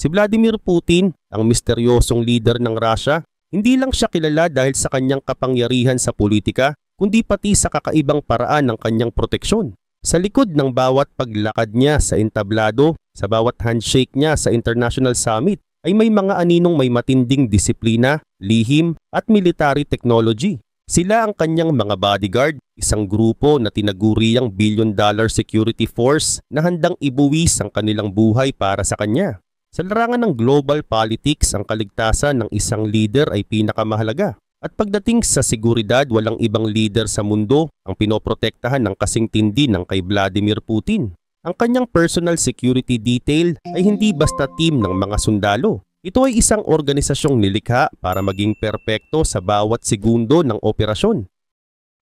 Si Vladimir Putin, ang misteryosong leader ng Russia, hindi lang siya kilala dahil sa kanyang kapangyarihan sa politika, kundi pati sa kakaibang paraan ng kanyang proteksyon. Sa likod ng bawat paglakad niya sa entablado, sa bawat handshake niya sa international summit, ay may mga aninong may matinding disiplina, lihim at military technology. Sila ang kanyang mga bodyguard, isang grupo na tinaguriang billion-dollar security force na handang ibuwis ang kanilang buhay para sa kanya. Sa larangan ng global politics, ang kaligtasan ng isang leader ay pinakamahalaga. At pagdating sa seguridad, walang ibang leader sa mundo ang pinoprotektahan ng kasing tindi ng kay Vladimir Putin. Ang kanyang personal security detail ay hindi basta team ng mga sundalo. Ito ay isang organisasyong nilikha para maging perpekto sa bawat segundo ng operasyon.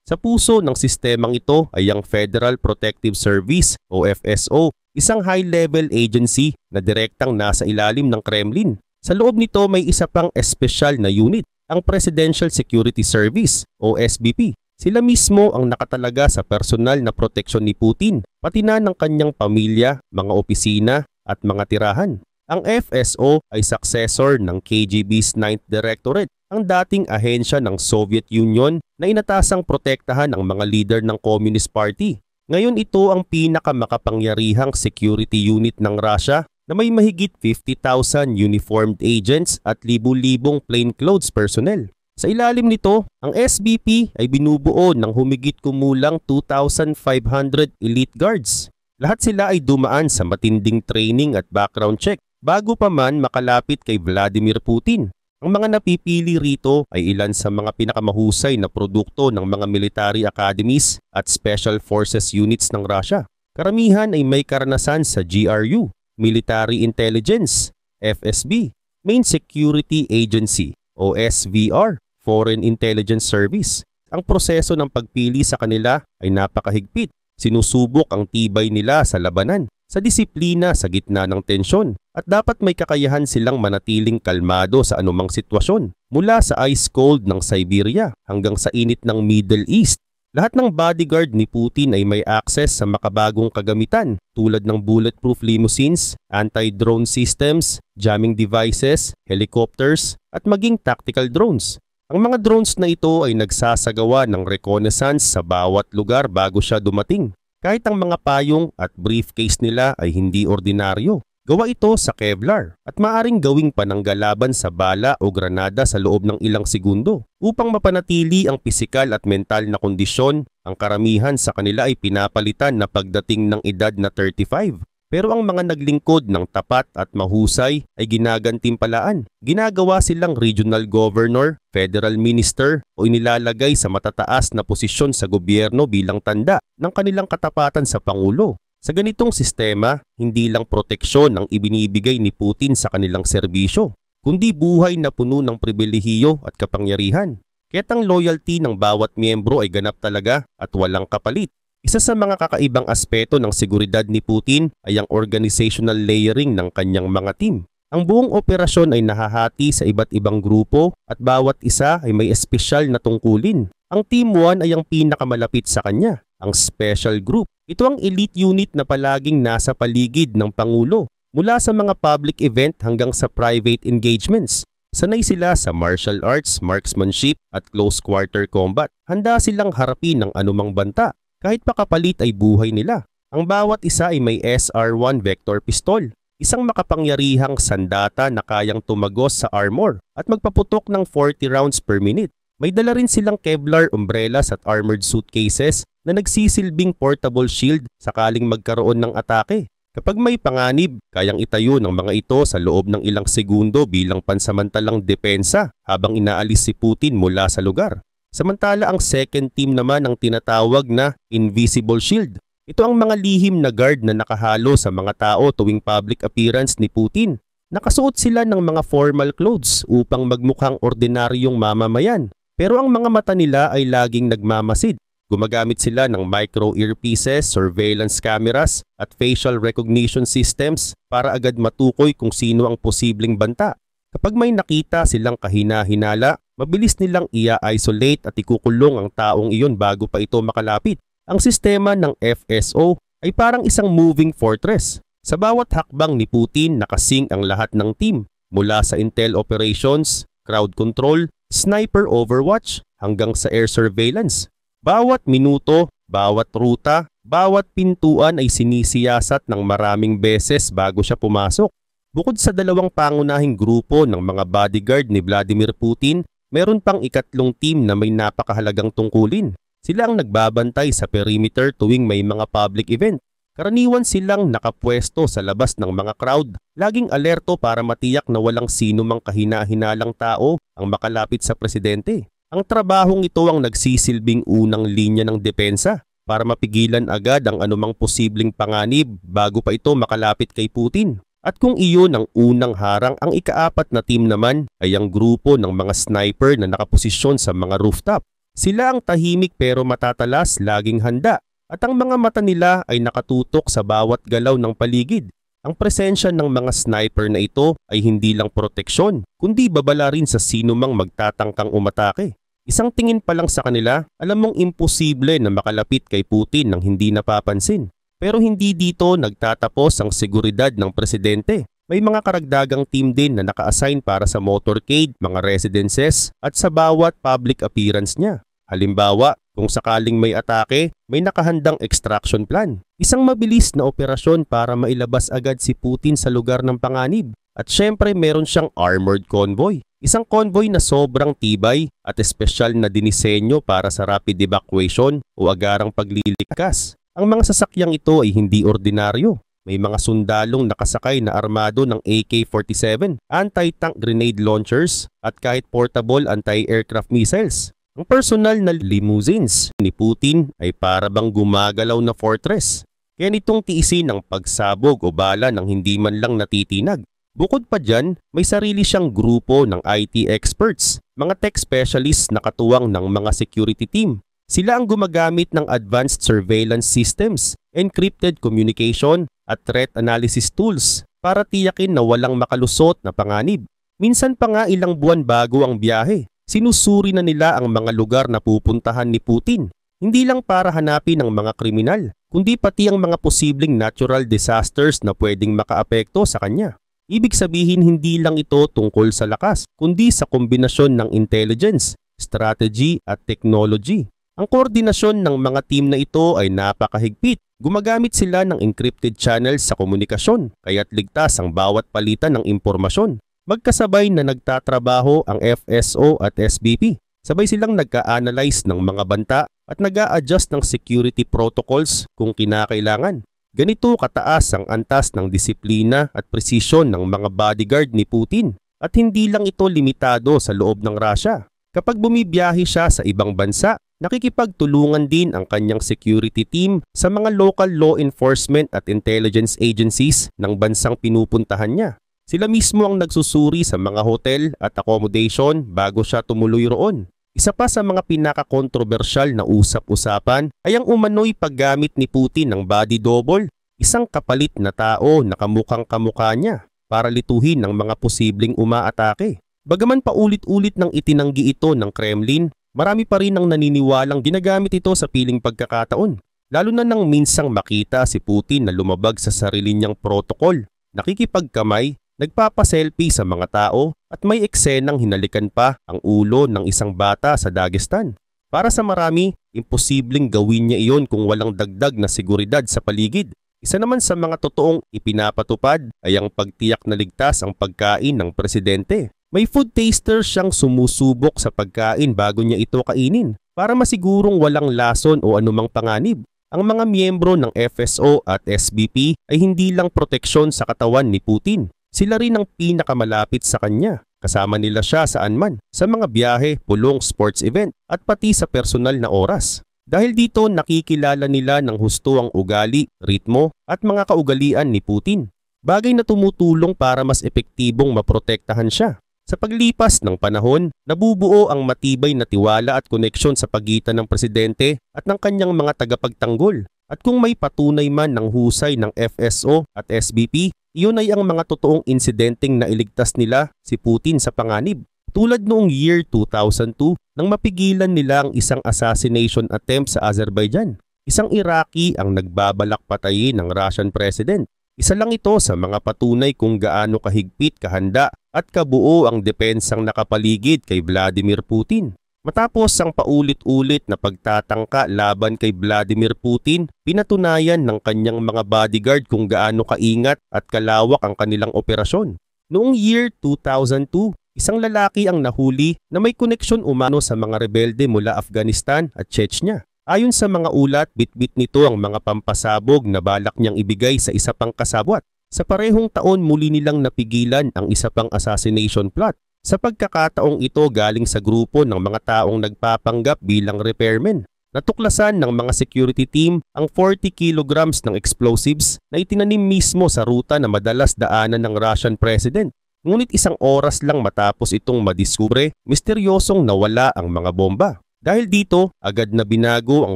Sa puso ng sistemang ito ay ang Federal Protective Service o FSO, isang high-level agency na direktang nasa ilalim ng Kremlin. Sa loob nito may isa pang espesyal na unit, ang Presidential Security Service o SBP. Sila mismo ang nakatalaga sa personal na proteksyon ni Putin, pati na ng kanyang pamilya, mga opisina at mga tirahan. Ang FSO ay successor ng KGB's 9th Directorate, ang dating ahensya ng Soviet Union na inatasang protektahan ang mga leader ng Communist Party. Ngayon ito ang pinakamakapangyarihang security unit ng Russia na may mahigit 50,000 uniformed agents at libu-libong plainclothes personnel. Sa ilalim nito, ang SBP ay binubuo ng humigit kumulang 2,500 elite guards. Lahat sila ay dumaan sa matinding training at background check bago pa man makalapit kay Vladimir Putin. Ang mga napipili rito ay ilan sa mga pinakamahusay na produkto ng mga military academies at special forces units ng Russia. Karamihan ay may karanasan sa GRU, Military Intelligence, FSB, Main Security Agency o SVR, Foreign Intelligence Service. Ang proseso ng pagpili sa kanila ay napakahigpit. Sinusubok ang tibay nila sa labanan, sa disiplina sa gitna ng tensyon, at dapat may kakayahan silang manatiling kalmado sa anumang sitwasyon, mula sa ice cold ng Siberia hanggang sa init ng Middle East. Lahat ng bodyguard ni Putin ay may access sa makabagong kagamitan tulad ng bulletproof limousines, anti-drone systems, jamming devices, helicopters, at maging tactical drones. Ang mga drones na ito ay nagsasagawa ng reconnaissance sa bawat lugar bago siya dumating. Kahit ang mga payong at briefcase nila ay hindi ordinaryo. Gawa ito sa Kevlar at maaring gawing pananggalaban sa bala o granada sa loob ng ilang segundo. Upang mapanatili ang pisikal at mental na kondisyon, ang karamihan sa kanila ay pinapalitan na pagdating ng edad na 35. Pero ang mga naglingkod ng tapat at mahusay ay ginagantimpalaan. Ginagawa silang regional governor, federal minister o inilalagay sa matataas na posisyon sa gobyerno bilang tanda ng kanilang katapatan sa Pangulo. Sa ganitong sistema, hindi lang proteksyon ang ibinibigay ni Putin sa kanilang serbisyo, kundi buhay na puno ng pribilehiyo at kapangyarihan. Kaya't ang loyalty ng bawat miyembro ay ganap talaga at walang kapalit. Isa sa mga kakaibang aspeto ng seguridad ni Putin ay ang organizational layering ng kanyang mga team. Ang buong operasyon ay nahahati sa iba't ibang grupo at bawat isa ay may espesyal na tungkulin. Ang Team 1 ay ang pinakamalapit sa kanya, ang Special Group. Ito ang elite unit na palaging nasa paligid ng Pangulo, mula sa mga public event hanggang sa private engagements. Sanay sila sa martial arts, marksmanship at close quarter combat. Handa silang harapin ng anumang banta. Kahit pa kapalit ay buhay nila. Ang bawat isa ay may SR-1 vector pistol, isang makapangyarihang sandata na kayang tumagos sa armor at magpaputok ng 40 rounds per minute. May dala rin silang Kevlar umbrellas at armored suitcases na nagsisilbing portable shield sakaling magkaroon ng atake. Kapag may panganib, kayang itayo ng mga ito sa loob ng ilang segundo bilang pansamantalang depensa habang inaalis si Putin mula sa lugar. Samantala ang second team naman ang tinatawag na Invisible Shield. Ito ang mga lihim na guard na nakahalo sa mga tao tuwing public appearance ni Putin. Nakasuot sila ng mga formal clothes upang magmukhang ordinaryong mamamayan. Pero ang mga mata nila ay laging nagmamasid. Gumagamit sila ng micro earpieces, surveillance cameras at facial recognition systems para agad matukoy kung sino ang posibleng banta. Kapag may nakita silang kahina-hinala, mabilis nilang i-isolate at ikukulong ang taong iyon bago pa ito makalapit. Ang sistema ng FSO ay parang isang moving fortress. Sa bawat hakbang ni Putin nakasing ang lahat ng team, mula sa intel operations, crowd control, sniper overwatch hanggang sa air surveillance. Bawat minuto, bawat ruta, bawat pintuan ay sinisiyasat ng maraming beses bago siya pumasok. Bukod sa dalawang pangunahing grupo ng mga bodyguard ni Vladimir Putin, meron pang ikatlong team na may napakahalagang tungkulin. Sila ang nagbabantay sa perimeter tuwing may mga public event. Karaniwan silang nakapwesto sa labas ng mga crowd, laging alerto para matiyak na walang sino mang kahina-hinalang tao ang makalapit sa presidente. Ang trabahong ito ang nagsisilbing unang linya ng depensa para mapigilan agad ang anumang posibleng panganib bago pa ito makalapit kay Putin. At kung iyon ang unang harang, ang ikaapat na team naman ay ang grupo ng mga sniper na nakaposisyon sa mga rooftop. Sila ang tahimik pero matatalas, laging handa, at ang mga mata nila ay nakatutok sa bawat galaw ng paligid. Ang presensya ng mga sniper na ito ay hindi lang proteksyon, kundi babala rin sa sino mang magtatangkang umatake. Isang tingin pa lang sa kanila, alam mong imposible na makalapit kay Putin nang hindi napapansin. Pero hindi dito nagtatapos ang seguridad ng presidente. May mga karagdagang team din na naka-assign para sa motorcade, mga residences at sa bawat public appearance niya. Halimbawa, kung sakaling may atake, may nakahandang extraction plan. Isang mabilis na operasyon para mailabas agad si Putin sa lugar ng panganib. At syempre meron siyang armored convoy. Isang convoy na sobrang tibay at espesyal na dinisenyo para sa rapid evacuation o agarang paglilikas. Ang mga sasakyang ito ay hindi ordinaryo. May mga sundalong nakasakay na armado ng AK-47, anti-tank grenade launchers at kahit portable anti-aircraft missiles. Ang personal na limousines ni Putin ay para bang gumagalaw na fortress. Kaya nitong tiisin ang pagsabog o bala ng hindi man lang natitinag. Bukod pa dyan, may sarili siyang grupo ng IT experts, mga tech specialists na katuwang ng mga security team. Sila ang gumagamit ng advanced surveillance systems, encrypted communication at threat analysis tools para tiyakin na walang makalusot na panganib. Minsan pa nga ilang buwan bago ang biyahe. Sinusuri na nila ang mga lugar na pupuntahan ni Putin, hindi lang para hanapin ang mga kriminal, kundi pati ang mga posibleng natural disasters na pwedeng makaapekto sa kanya. Ibig sabihin hindi lang ito tungkol sa lakas, kundi sa kombinasyon ng intelligence, strategy at technology. Ang koordinasyon ng mga team na ito ay napakahigpit. Gumagamit sila ng encrypted channels sa komunikasyon, kaya't ligtas ang bawat palitan ng impormasyon. Magkasabay na nagtatrabaho ang FSO at SBP. Sabay silang nagka-analyze ng mga banta at nag-a-adjust ng security protocols kung kinakailangan. Ganito kataas ang antas ng disiplina at presisyon ng mga bodyguard ni Putin. At hindi lang ito limitado sa loob ng Russia. Kapag bumibiyahe siya sa ibang bansa, nakikipagtulungan din ang kanyang security team sa mga local law enforcement at intelligence agencies ng bansang pinupuntahan niya. Sila mismo ang nagsusuri sa mga hotel at accommodation bago siya tumuloy roon. Isa pa sa mga pinaka-kontrobersyal na usap-usapan ay ang umano'y paggamit ni Putin ng body double, isang kapalit na tao na kamukhang kamukha niya para lituhin ng mga posibleng umaatake. Bagaman paulit-ulit nang itinanggi ito ng Kremlin, marami pa rin ang naniniwalang ginagamit ito sa piling pagkakataon. Lalo na nang minsang makita si Putin na lumabag sa sarili niyang protocol, nakikipagkamay, nagpapaselfie sa mga tao at may eksenang hinalikan pa ang ulo ng isang bata sa Dagestan. Para sa marami, imposibleng gawin niya iyon kung walang dagdag na seguridad sa paligid. Isa naman sa mga totoong ipinapatupad ay ang pagtiyak na ligtas ang pagkain ng presidente. May food taster siyang sumusubok sa pagkain bago niya ito kainin para masigurong walang lason o anumang panganib. Ang mga miyembro ng FSO at SBP ay hindi lang proteksyon sa katawan ni Putin. Sila rin ang pinakamalapit sa kanya. Kasama nila siya saan man, sa mga biyahe, pulong, sports event at pati sa personal na oras. Dahil dito nakikilala nila ng husto ang ugali, ritmo at mga kaugalian ni Putin. Bagay na tumutulong para mas epektibong maprotektahan siya. Sa paglipas ng panahon, nabubuo ang matibay na tiwala at koneksyon sa pagitan ng presidente at ng kanyang mga tagapagtanggol. At kung may patunay man ng husay ng FSO at SBP, iyon ay ang mga totoong insidenteng nailigtas nila si Putin sa panganib. Tulad noong year 2002 nang mapigilan nila ang isang assassination attempt sa Azerbaijan. Isang Iraqi ang nagbabalak patayin ng Russian president. Isa lang ito sa mga patunay kung gaano kahigpit, kahanda at kabuo ang depensang nakapaligid kay Vladimir Putin. Matapos ang paulit-ulit na pagtatangka laban kay Vladimir Putin, pinatunayan ng kanyang mga bodyguard kung gaano kaingat at kalawak ang kanilang operasyon. Noong year 2002, isang lalaki ang nahuli na may koneksyon umano sa mga rebelde mula Afghanistan at Chechnya. Ayon sa mga ulat, bitbit nito ang mga pampasabog na balak niyang ibigay sa isa pang kasabwat. Sa parehong taon muli nilang napigilan ang isa pang assassination plot. Sa pagkakataong ito galing sa grupo ng mga taong nagpapanggap bilang repairmen. Natuklasan ng mga security team ang 40 kilograms ng explosives na itinanim mismo sa ruta na madalas daanan ng Russian president. Ngunit isang oras lang matapos itong madiskubre, misteryosong nawala ang mga bomba. Dahil dito, agad na binago ang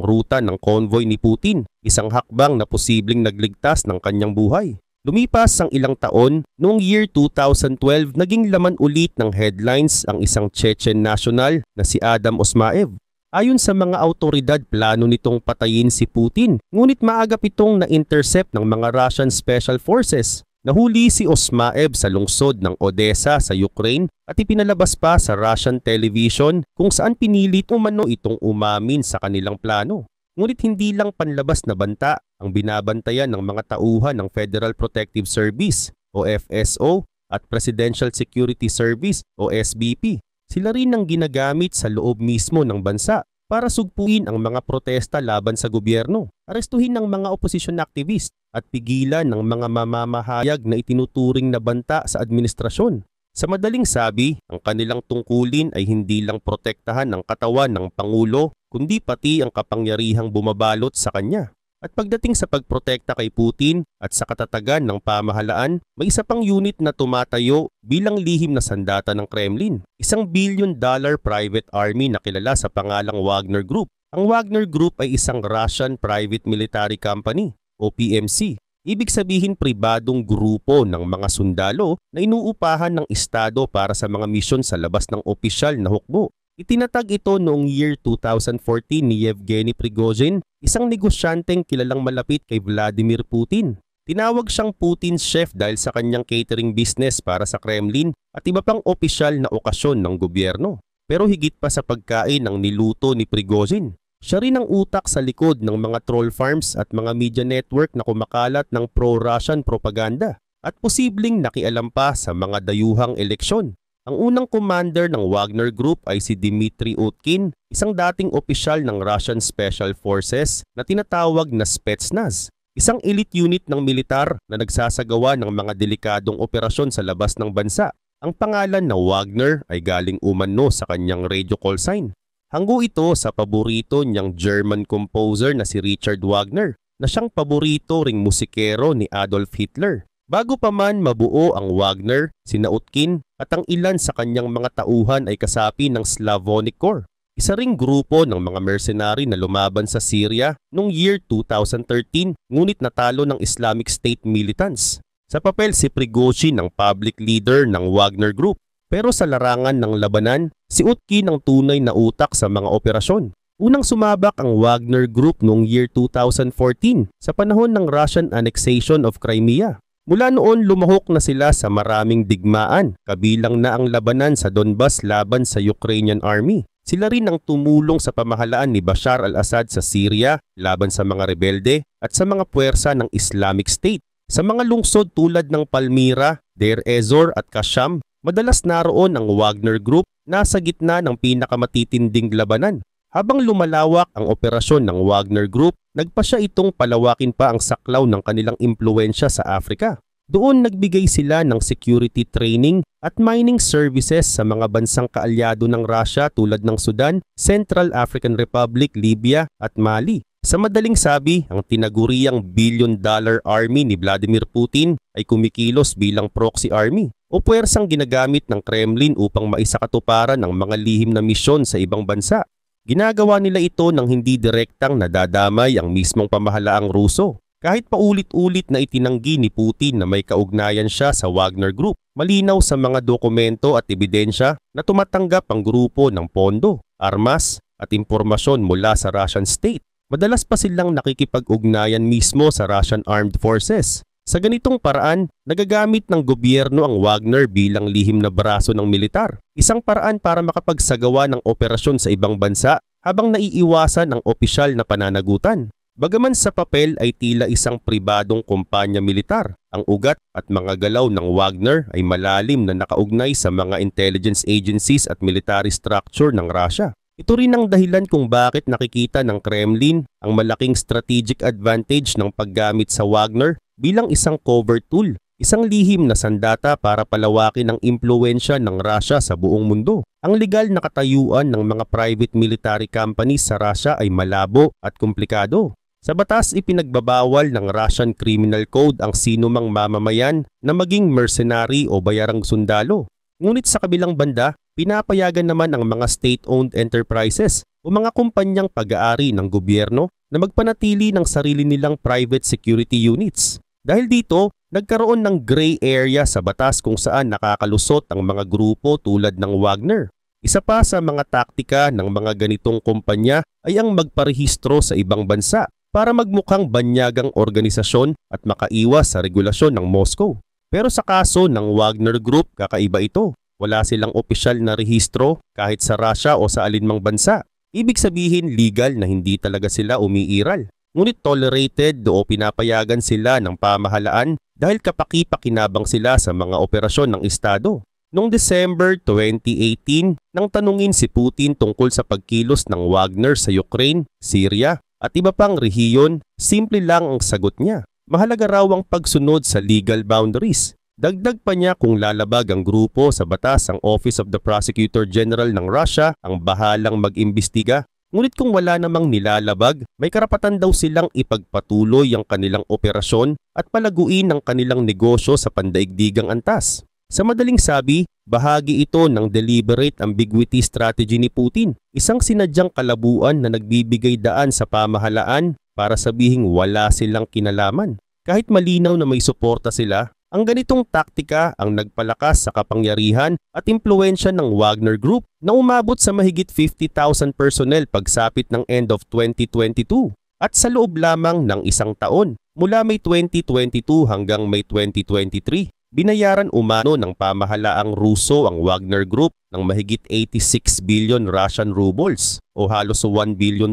ruta ng convoy ni Putin, isang hakbang na posibleng nagligtas ng kanyang buhay. Lumipas ang ilang taon, noong year 2012 naging laman ulit ng headlines ang isang Chechen national na si Adam Osmaev. Ayon sa mga autoridad, plano nitong patayin si Putin, ngunit maagap itong na-intercept ng mga Russian Special Forces. Nahuli si Osmaev sa lungsod ng Odessa sa Ukraine at ipinalabas pa sa Russian television kung saan pinilit umano itong umamin sa kanilang plano. Ngunit hindi lang panlabas na banta ang binabantayan ng mga tauhan ng Federal Protective Service o FSO at Presidential Security Service o SBP. Sila rin ang ginagamit sa loob mismo ng bansa para sugpuin ang mga protesta laban sa gobyerno, arestuhin ng mga opposition activist at pigilan ng mga mamamahayag na itinuturing na banta sa administrasyon. Sa madaling sabi, ang kanilang tungkulin ay hindi lang protektahan ang katawan ng Pangulo, kundi pati ang kapangyarihang bumabalot sa kanya. At pagdating sa pagprotekta kay Putin at sa katatagan ng pamahalaan, may isa pang unit na tumatayo bilang lihim na sandata ng Kremlin. Isang $1 billion private army na kilala sa pangalang Wagner Group. Ang Wagner Group ay isang Russian private military company o PMC. Ibig sabihin pribadong grupo ng mga sundalo na inuupahan ng estado para sa mga misyon sa labas ng opisyal na hukbo. Itinatag ito noong year 2014 ni Yevgeny Prigozhin, isang negosyanteng kilalang malapit kay Vladimir Putin. Tinawag siyang Putin's chef dahil sa kanyang catering business para sa Kremlin at iba pang opisyal na okasyon ng gobyerno. Pero higit pa sa pagkain ng niluto ni Prigozhin, siya rin ang utak sa likod ng mga troll farms at mga media network na kumakalat ng pro-Russian propaganda at posibleng nakialam pa sa mga dayuhang eleksyon. Ang unang commander ng Wagner Group ay si Dmitry Utkin, isang dating opisyal ng Russian Special Forces na tinatawag na Spetsnaz, isang elite unit ng militar na nagsasagawa ng mga delikadong operasyon sa labas ng bansa. Ang pangalan na Wagner ay galing umano sa kanyang radio call sign. Hanggo ito sa paborito niyang German composer na si Richard Wagner, na siyang paborito ring musikero ni Adolf Hitler. Bago pa man mabuo ang Wagner, sina Utkin at ang ilan sa kanyang mga tauhan ay kasapi ng Slavonic Corps, isa ring grupo ng mga mercenary na lumaban sa Syria noong year 2013 ngunit natalo ng Islamic State militants. Sa papel si Prigozhin ang public leader ng Wagner Group, pero sa larangan ng labanan, si Utkin ang tunay na utak sa mga operasyon. Unang sumabak ang Wagner Group noong year 2014 sa panahon ng Russian annexation of Crimea. Mula noon lumahok na sila sa maraming digmaan, kabilang na ang labanan sa Donbas laban sa Ukrainian Army. Sila rin ang tumulong sa pamahalaan ni Bashar al-Assad sa Syria laban sa mga rebelde at sa mga puwersa ng Islamic State. Sa mga lungsod tulad ng Palmyra, Deir ez-Zor at Kasham, madalas naroon ang Wagner Group nasa gitna ng pinakamatitinding labanan. Habang lumalawak ang operasyon ng Wagner Group, nagpasya itong palawakin pa ang saklaw ng kanilang impluwensya sa Afrika. Doon nagbigay sila ng security training at mining services sa mga bansang kaalyado ng Russia tulad ng Sudan, Central African Republic, Libya at Mali. Sa madaling sabi, ang tinaguriang $1 billion army ni Vladimir Putin ay kumikilos bilang proxy army o puwersang ginagamit ng Kremlin upang maisakatuparan ang mga lihim na misyon sa ibang bansa. Ginagawa nila ito nang hindi direktang nadadamay ang mismong pamahalaang Ruso. Kahit paulit-ulit na itinanggi ni Putin na may kaugnayan siya sa Wagner Group, malinaw sa mga dokumento at ebidensya na tumatanggap ang grupo ng pondo, armas at impormasyon mula sa Russian state. Madalas pa silang nakikipag-ugnayan mismo sa Russian Armed Forces. Sa ganitong paraan, nagagamit ng gobyerno ang Wagner bilang lihim na braso ng militar. Isang paraan para makapagsagawa ng operasyon sa ibang bansa habang naiiwasan ang opisyal na pananagutan. Bagaman sa papel ay tila isang pribadong kumpanya militar, ang ugat at mga galaw ng Wagner ay malalim na nakaugnay sa mga intelligence agencies at military structure ng Russia. Ito rin ang dahilan kung bakit nakikita ng Kremlin ang malaking strategic advantage ng paggamit sa Wagner bilang isang cover tool, isang lihim na sandata para palawakin ang impluwensya ng Russia sa buong mundo. Ang legal na katayuan ng mga private military companies sa Russia ay malabo at komplikado. Sa batas, ipinagbabawal ng Russian Criminal Code ang sinumang mamamayan na maging mercenary o bayarang sundalo. Ngunit sa kabilang banda, pinapayagan naman ang mga state-owned enterprises o mga kumpanyang pag-aari ng gobyerno na magpanatili ng sarili nilang private security units. Dahil dito, nagkaroon ng gray area sa batas kung saan nakakalusot ang mga grupo tulad ng Wagner. Isa pa sa mga taktika ng mga ganitong kumpanya ay ang magparehistro sa ibang bansa para magmukhang banyagang organisasyon at makaiwas sa regulasyon ng Moscow. Pero sa kaso ng Wagner Group, kakaiba ito. Wala silang opisyal na rehistro kahit sa Russia o sa alinmang bansa. Ibig sabihin legal na hindi talaga sila umiiral. Ngunit tolerated o pinapayagan sila ng pamahalaan dahil kapaki-pakinabang sila sa mga operasyon ng Estado. Noong December 2018, nang tanungin si Putin tungkol sa pagkilos ng Wagner sa Ukraine, Syria, at iba pang rehiyon, simple lang ang sagot niya. Mahalaga raw ang pagsunod sa legal boundaries. Dagdag pa niya kung lalabag ang grupo sa batas, ang Office of the Prosecutor General ng Russia ang bahalang mag-imbestiga. Ngunit kung wala namang nilalabag, may karapatan daw silang ipagpatuloy ang kanilang operasyon at palaguin ang kanilang negosyo sa pandaigdigang antas. Sa madaling sabi, bahagi ito ng deliberate ambiguity strategy ni Putin, isang sinadyang kalabuan na nagbibigay daan sa pamahalaan para sabihing wala silang kinalaman. Kahit malinaw na may suporta sila, ang ganitong taktika ang nagpalakas sa kapangyarihan at impluwensya ng Wagner Group na umabot sa mahigit 50,000 personnel pagsapit ng end of 2022 at sa loob lamang ng isang taon mula May 2022 hanggang May 2023. Binayaran umano ng pamahalaang Ruso ang Wagner Group ng mahigit 86 billion Russian rubles o halos $1 billion.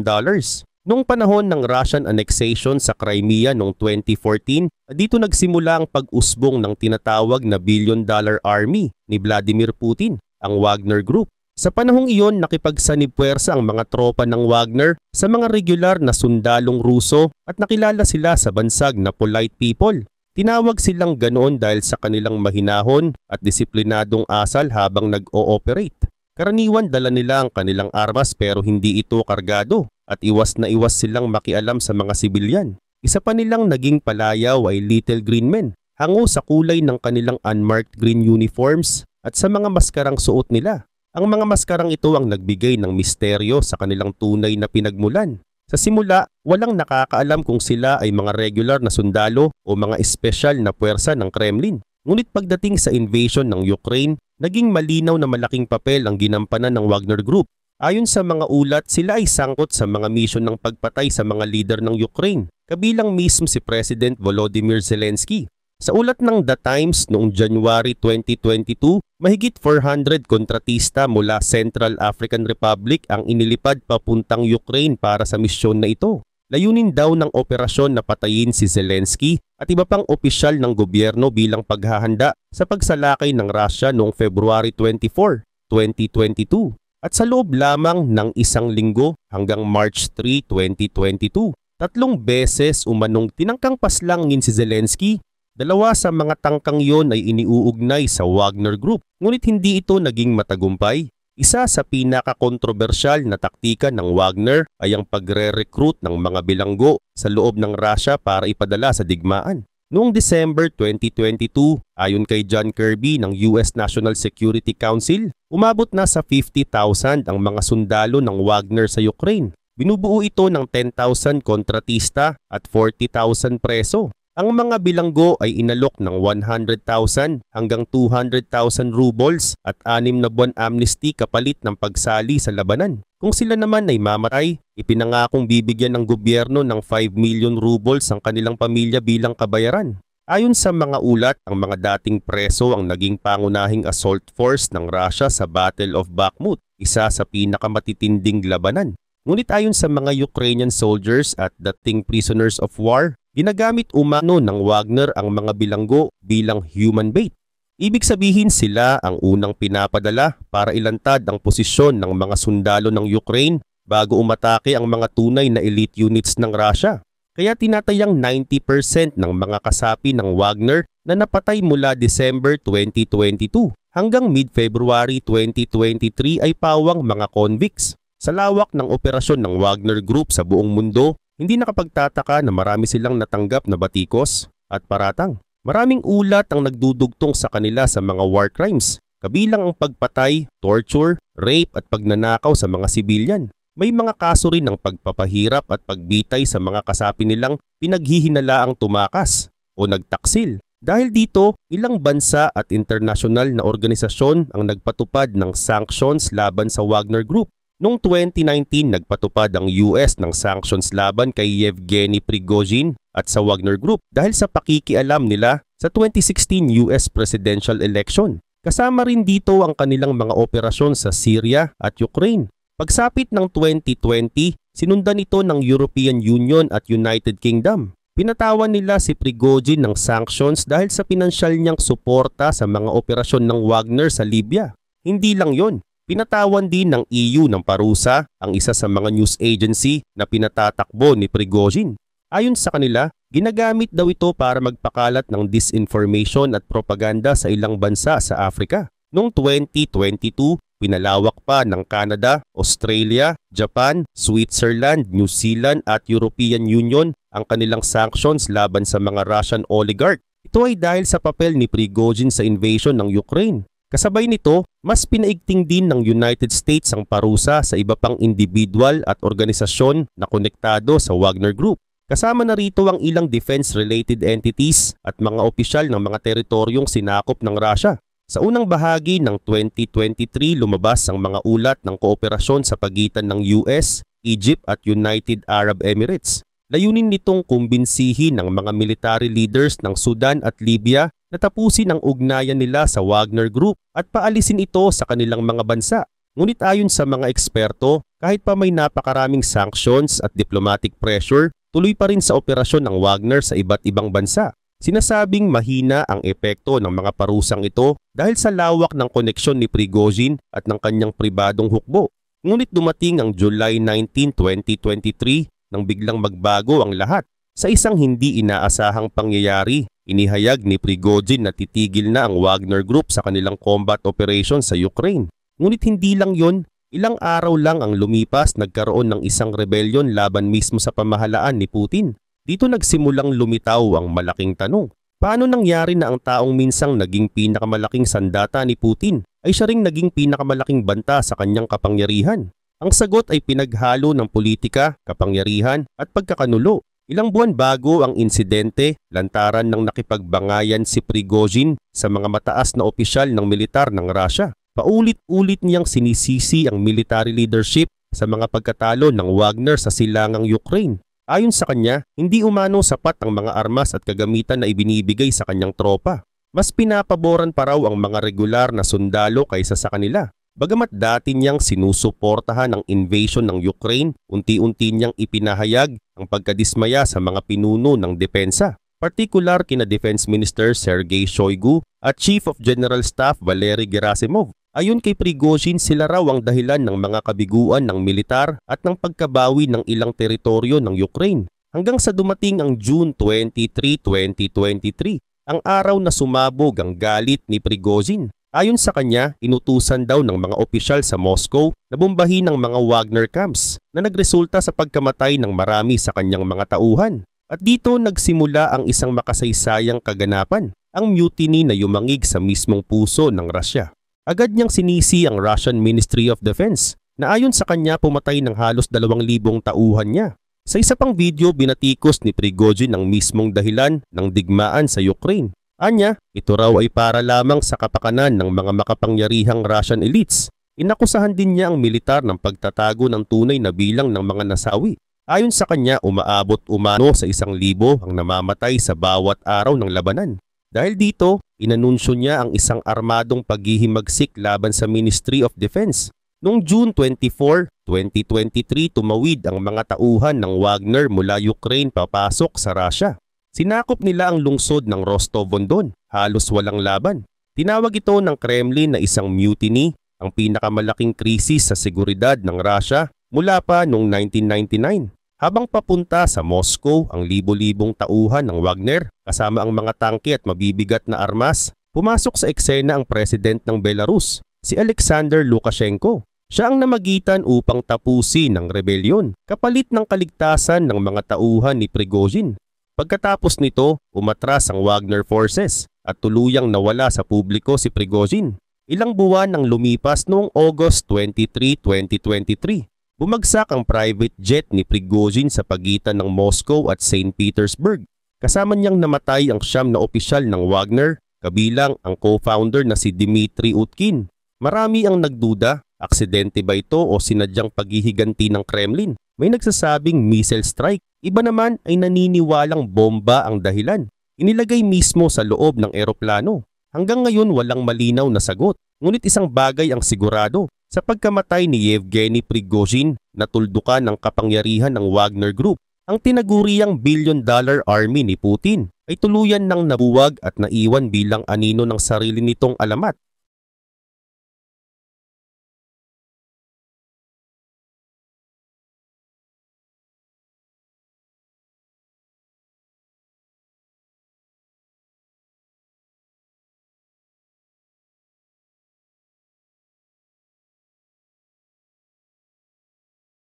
Noong panahon ng Russian annexation sa Crimea noong 2014, dito nagsimula ang pag-usbong ng tinatawag na billion-dollar army ni Vladimir Putin, ang Wagner Group. Sa panahong iyon, nakipagsanib-puwersa ang mga tropa ng Wagner sa mga regular na sundalong Ruso at nakilala sila sa bansag na polite people. Tinawag silang ganoon dahil sa kanilang mahinahon at disiplinadong asal habang nag-ooperate. Karaniwan dala nila ang kanilang armas pero hindi ito kargado at iwas na iwas silang makialam sa mga sibilyan. Isa pa nilang naging palayaw ay Little Green Men, hango sa kulay ng kanilang unmarked green uniforms at sa mga maskarang suot nila. Ang mga maskarang ito ang nagbigay ng misteryo sa kanilang tunay na pinagmulan. Sa simula, walang nakakaalam kung sila ay mga regular na sundalo o mga espesyal na puwersa ng Kremlin. Ngunit pagdating sa invasion ng Ukraine, naging malinaw na malaking papel ang ginampanan ng Wagner Group. Ayon sa mga ulat, sila ay sangkot sa mga misyon ng pagpatay sa mga leader ng Ukraine, kabilang mismo si President Volodymyr Zelensky. Sa ulat ng The Times noong January 2022, mahigit 400 kontratista mula Central African Republic ang inilipad papuntang Ukraine para sa misyon na ito. Layunin daw ng operasyon na patayin si Zelensky at iba pang opisyal ng gobyerno bilang paghahanda sa pagsalakay ng Russia noong February 24, 2022 at sa loob lamang ng isang linggo hanggang March 3, 2022. 3 beses umanong tinangkang paslangin si Zelensky. 2 sa mga tangkang yon ay iniuugnay sa Wagner Group, ngunit hindi ito naging matagumpay. Isa sa pinaka-kontrobersyal na taktika ng Wagner ay ang pagre-recruit ng mga bilanggo sa loob ng Russia para ipadala sa digmaan. Noong December 2022, ayon kay John Kirby ng US National Security Council, umabot na sa 50,000 ang mga sundalo ng Wagner sa Ukraine. Binubuo ito ng 10,000 kontratista at 40,000 preso. Ang mga bilanggo ay inalok ng 100,000 hanggang 200,000 rubles at 6 na buwan amnesty kapalit ng pagsali sa labanan. Kung sila naman ay mamatay, ipinangakong bibigyan ng gobyerno ng 5 million rubles ang kanilang pamilya bilang kabayaran. Ayon sa mga ulat, ang mga dating preso ang naging pangunahing assault force ng Russia sa Battle of Bakhmut, isa sa pinakamatitinding labanan. Ngunit ayon sa mga Ukrainian soldiers at dating prisoners of war, ginagamit umano ng Wagner ang mga bilanggo bilang human bait. Ibig sabihin sila ang unang pinapadala para ilantad ang posisyon ng mga sundalo ng Ukraine bago umatake ang mga tunay na elite units ng Russia. Kaya tinatayang 90% ng mga kasapi ng Wagner na napatay mula December 2022 hanggang mid-February 2023 ay pawang mga convicts. Sa lawak ng operasyon ng Wagner Group sa buong mundo, hindi nakapagtataka na marami silang natanggap na batikos at paratang. Maraming ulat ang nagdudugtong sa kanila sa mga war crimes, kabilang ang pagpatay, torture, rape at pagnanakaw sa mga sibilyan. May mga kaso rin ng pagpapahirap at pagbitay sa mga kasapi nilang pinaghihinalaang tumakas o nagtaksil. Dahil dito, ilang bansa at internasyonal na organisasyon ang nagpatupad ng sanctions laban sa Wagner Group. Noong 2019, nagpatupad ang US ng sanctions laban kay Yevgeny Prigozhin at sa Wagner Group dahil sa pakikialam nila sa 2016 US presidential election. Kasama rin dito ang kanilang mga operasyon sa Syria at Ukraine. Pagsapit ng 2020, sinundan ito ng European Union at United Kingdom. Pinatawan nila si Prigozhin ng sanctions dahil sa pinansyal niyang suporta sa mga operasyon ng Wagner sa Libya. Hindi lang yon. Pinatawan din ng EU ng parusa ang isa sa mga news agency na pinatatakbo ni Prigozhin. Ayon sa kanila, ginagamit daw ito para magpakalat ng disinformation at propaganda sa ilang bansa sa Africa. Noong 2022, pinalawak pa ng Canada, Australia, Japan, Switzerland, New Zealand at European Union ang kanilang sanctions laban sa mga Russian oligarch. Ito ay dahil sa papel ni Prigozhin sa invasion ng Ukraine. Kasabay nito, mas pinaigting din ng United States ang parusa sa iba pang individual at organisasyon na konektado sa Wagner Group. Kasama na rito ang ilang defense-related entities at mga opisyal ng mga teritoryong sinakop ng Russia. Sa unang bahagi ng 2023, lumabas ang mga ulat ng kooperasyon sa pagitan ng US, Egypt at United Arab Emirates. Layunin nitong kumbinsihin ng mga military leaders ng Sudan at Libya na tapusin ang ugnayan nila sa Wagner Group at paalisin ito sa kanilang mga bansa. Ngunit ayon sa mga eksperto, kahit pa may napakaraming sanctions at diplomatic pressure, tuloy pa rin sa operasyon ng Wagner sa iba't ibang bansa. Sinasabing mahina ang epekto ng mga parusang ito dahil sa lawak ng koneksyon ni Prigozhin at ng kanyang pribadong hukbo. Ngunit dumating ang July 19, 2023 nang biglang magbago ang lahat. Sa isang hindi inaasahang pangyayari, inihayag ni Prigozhin na titigil na ang Wagner Group sa kanilang combat operation sa Ukraine. Ngunit hindi lang yon, ilang araw lang ang lumipas nagkaroon ng isang rebellion laban mismo sa pamahalaan ni Putin. Dito nagsimulang lumitaw ang malaking tanong. Paano nangyari na ang taong minsang naging pinakamalaking sandata ni Putin ay siya ring naging pinakamalaking banta sa kanyang kapangyarihan? Ang sagot ay pinaghalo ng politika, kapangyarihan at pagkakanulo. Ilang buwan bago ang insidente, lantaran ng nakipagbangayan si Prigozhin sa mga mataas na opisyal ng militar ng Russia. Paulit-ulit niyang sinisisi ang military leadership sa mga pagkatalo ng Wagner sa silangang Ukraine. Ayon sa kanya, hindi umano sapat ang mga armas at kagamitan na ibinibigay sa kanyang tropa. Mas pinapaboran pa raw ang mga regular na sundalo kaysa sa kanila. Bagamat dati niyang sinusuportahan ang invasion ng Ukraine, unti-unti niyang ipinahayag ang pagkadismaya sa mga pinuno ng depensa, partikular kina Defense Minister Sergei Shoigu at Chief of General Staff Valery Gerasimov. Ayon kay Prigozhin, sila raw ang dahilan ng mga kabiguan ng militar at ng pagkabawi ng ilang teritoryo ng Ukraine. Hanggang sa dumating ang June 23, 2023, ang araw na sumabog ang galit ni Prigozhin. Ayon sa kanya, inutusan daw ng mga opisyal sa Moscow na bombahin ang mga Wagner camps na nagresulta sa pagkamatay ng marami sa kanyang mga tauhan. At dito nagsimula ang isang makasaysayang kaganapan, ang mutiny na yumangig sa mismong puso ng Russia. Agad niyang sinisi ang Russian Ministry of Defense na ayon sa kanya pumatay ng halos 2,000 tauhan niya. Sa isa pang video, binatikos ni Prigozhin ang mismong dahilan ng digmaan sa Ukraine. Anya, ito raw ay para lamang sa kapakanan ng mga makapangyarihang Russian elites. Inakusahan din niya ang militar ng pagtatago ng tunay na bilang ng mga nasawi. Ayon sa kanya, umaabot umano sa 1,000 ang namamatay sa bawat araw ng labanan. Dahil dito, inanunsyo niya ang isang armadong paghihimagsik laban sa Ministry of Defense. Noong June 24, 2023, tumawid ang mga tauhan ng Wagner mula Ukraine papasok sa Russia. Sinakop nila ang lungsod ng Rostov-on-Don, halos walang laban. Tinawag ito ng Kremlin na isang mutiny, ang pinakamalaking krisis sa seguridad ng Russia mula pa noong 1999. Habang papunta sa Moscow ang libo-libong tauhan ng Wagner kasama ang mga tangke at mabibigat na armas, pumasok sa eksena ang president ng Belarus, si Alexander Lukashenko. Siya ang namagitan upang tapusin ang rebelyon kapalit ng kaligtasan ng mga tauhan ni Prigozhin. Pagkatapos nito, umatras ang Wagner forces at tuluyang nawala sa publiko si Prigozhin. Ilang buwan nang lumipas noong August 23, 2023. Bumagsak ang private jet ni Prigozhin sa pagitan ng Moscow at St. Petersburg. Kasama niyang namatay ang 9 na opisyal ng Wagner, kabilang ang co-founder na si Dmitry Utkin. Marami ang nagduda, aksidente ba ito o sinadyang paghihiganti ng Kremlin? May nagsasabing missile strike, iba naman ay naniniwalang bomba ang dahilan. Inilagay mismo sa loob ng eroplano. Hanggang ngayon walang malinaw na sagot, ngunit isang bagay ang sigurado. Sa pagkamatay ni Yevgeny Prigozhin, natuldukan ang kapangyarihan ng Wagner Group. Ang tinaguriang billion-dollar army ni Putin ay tuluyan ng nabuwag at naiwan bilang anino ng sarili nitong alamat.